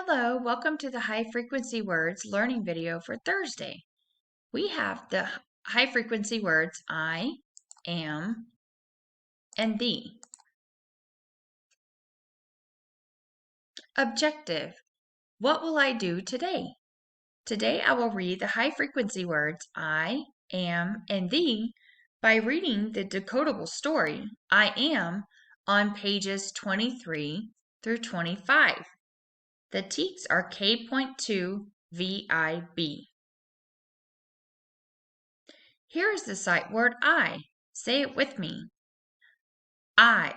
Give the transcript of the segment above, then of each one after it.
Hello, welcome to the High Frequency Words learning video for Thursday. We have the high frequency words I, am, and thee. Objective. What will I do today? Today I will read the high frequency words I, am, and thee by reading the decodable story I Am on pages 23 through 25. The teaks are K.2 VIB. Here is the sight word I. Say it with me. I.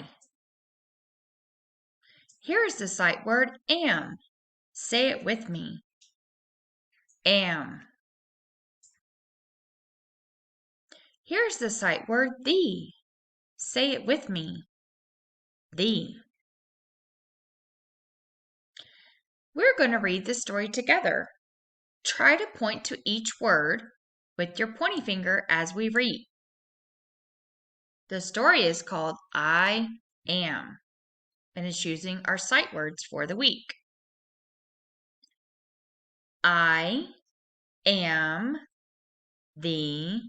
Here is the sight word am. Say it with me. Am. Here's the sight word thee. Say it with me. Thee. We're going to read the story together. Try to point to each word with your pointing finger as we read. The story is called I Am and is using our sight words for the week. I am the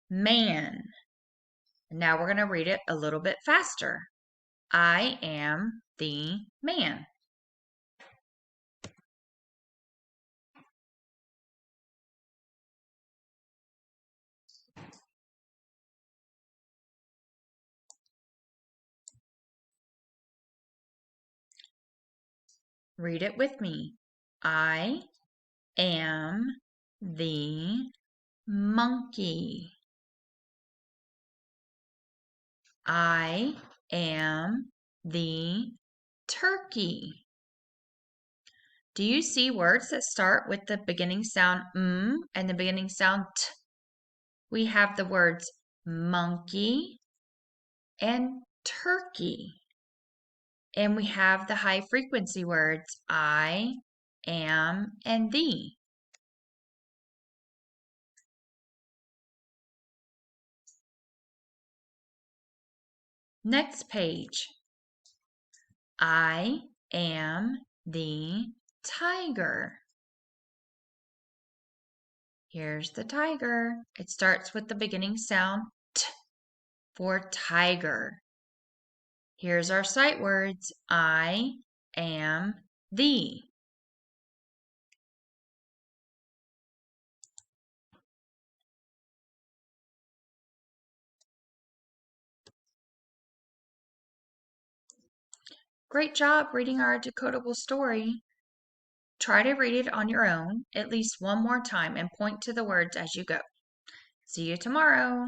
man. Now we're going to read it a little bit faster. I am the man. Read it with me. I am the monkey. I am the turkey. Do you see words that start with the beginning sound and the beginning sound t? We have the words monkey and turkey. And we have the high frequency words I, am, and thee. Next page. I am the tiger. Here's the tiger. It starts with the beginning sound t for tiger. Here's our sight words. I am thee. Great job reading our decodable story. Try to read it on your own at least one more time and point to the words as you go. See you tomorrow.